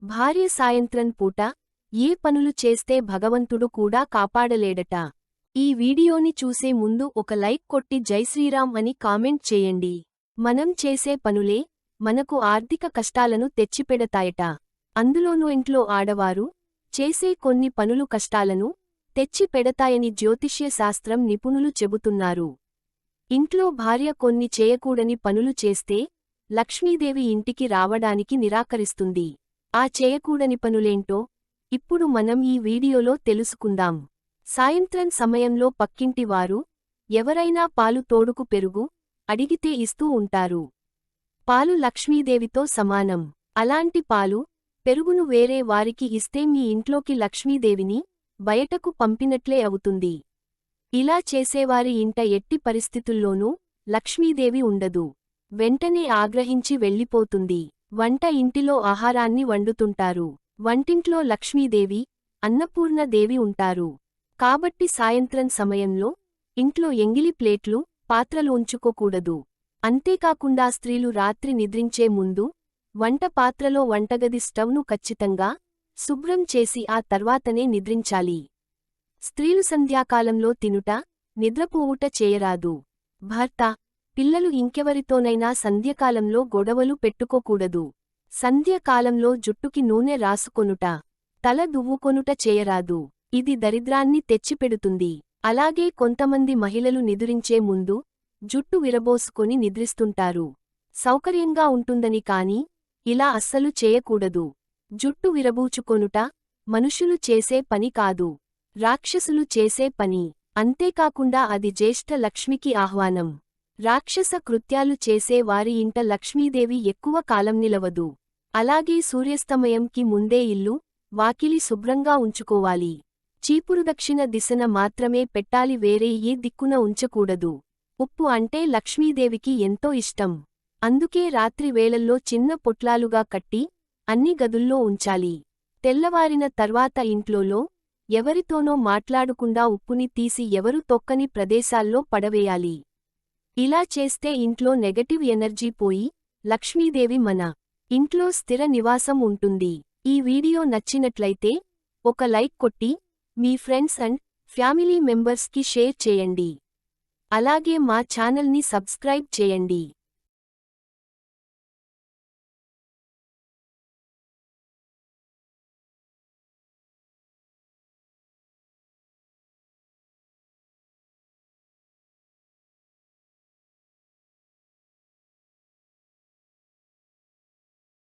భార్య సాయంత్రం పూట ఏ పనులు చేస్తే భగవంతుడు కూడా కాపాడలేడట. ఈ వీడియోని చూసే ముందు ఒక లైక్ కొట్టి జై శ్రీరామ్ అని కామెంట్ చేయండి. మనం చేసే పనులే మనకు ఆర్థిక కష్టాలను తెచ్చిపెడతాయట. అందులోనూ ఇంట్లో ఆడవారు చేసే కొన్ని పనులు కష్టాలను తెచ్చి పెడతాయని జ్యోతిష్య శాస్త్రం నిపుణులు చెబుతున్నారు. ఇంట్లో భార్య కొన్ని చేయకూడని పనులు చేస్తే లక్ష్మీదేవి ఇంటికి రావడానికి నిరాకరిస్తుంది. ఆ చేయకూడని పనులేంటో ఇప్పుడు మనం ఈ వీడియోలో తెలుసుకుందాం. సాయంత్రం సమయంలో పక్కింటివారు ఎవరైనా పాలు తోడుకు పెరుగు అడిగితే ఇస్తూ ఉంటారు. పాలు లక్ష్మీదేవితో సమానం. అలాంటి పాలు పెరుగును వేరే వారికి ఇస్తే మీ ఇంట్లోకి లక్ష్మీదేవిని బయటకు పంపినట్లే అవుతుంది. ఇలా చేసేవారి ఇంట ఎట్టి పరిస్థితుల్లోనూ లక్ష్మీదేవి ఉండదు. వెంటనే ఆగ్రహించి వెళ్ళిపోతుంది. వంట ఇంటిలో ఆహారాన్ని వండుతుంటారు. వంటింట్లో లక్ష్మీదేవి, అన్నపూర్ణదేవి ఉంటారు. కాబట్టి సాయంత్రం సమయంలో ఇంట్లో ఎంగిలి ప్లేట్లు, పాత్రలు ఉంచుకోకూడదు. అంతేకాకుండా స్త్రీలు రాత్రి నిద్రించే ముందు వంట పాత్రలో వంటగది స్టవ్ను ఖచ్చితంగా శుభ్రం చేసి ఆ తర్వాతనే నిద్రించాలి. స్త్రీలు సంధ్యాకాలంలో తినుట, నిద్రపోవుట చేయరాదు. భర్త, పిల్లలు ఇంకెవరితోనైనా సంధ్యకాలంలో గొడవలు పెట్టుకోకూడదు. సంధ్యకాలంలో జుట్టుకి నూనె రాసుకొనుట, తల దువ్వుకొనుట చేయరాదు. ఇది దరిద్రాన్ని తెచ్చిపెడుతుంది. అలాగే కొంతమంది మహిళలు నిదురించే ముందు జుట్టు విరబోసుకొని నిద్రిస్తుంటారు. సౌకర్యంగా ఉంటుందని కాని ఇలా అస్సలు చేయకూడదు. జుట్టు విరబూచుకొనుట మనుషులు చేసే పని కాదు, రాక్షసులు చేసే పని. అంతేకాకుండా అది జ్యేష్ఠ లక్ష్మికి ఆహ్వానం. రాక్షస కృత్యాలు చేసే వారి ఇంట లక్ష్మీదేవి ఎక్కువ కాలం నిలవదు. అలాగే సూర్యాస్తమయంకి ముందే ఇల్లు, వాకిలి శుభ్రంగా ఉంచుకోవాలి. చీపురు దక్షిణ దిశన మాత్రమే పెట్టాలి, వేరే ఏ దిక్కున ఉంచకూడదు. ఉప్పు అంటే లక్ష్మీదేవికి ఎంతో ఇష్టం. అందుకే రాత్రి వేళల్లో చిన్న పొట్లాలుగా కట్టి అన్ని గదుల్లో ఉంచాలి. తెల్లవారిన తర్వాత ఇంట్లోలో ఎవరితోనో మాట్లాడకుండా ఉప్పుని తీసి ఎవరు తొక్కని ప్రదేశాల్లో పడవేయాలి. ఇలా చేస్తే ఇంట్లో నెగటివ్ ఎనర్జీ పోయి లక్ష్మీదేవి మన ఇంట్లో స్థిర నివాసం ఉంటుంది. ఈ వీడియో నచ్చినట్లయితే ఒక లైక్ కొట్టి మీ ఫ్రెండ్స్ అండ్ ఫ్యామిలీ మెంబర్స్కి షేర్ చేయండి. అలాగే మా ఛానల్ని సబ్స్క్రైబ్ చేయండి.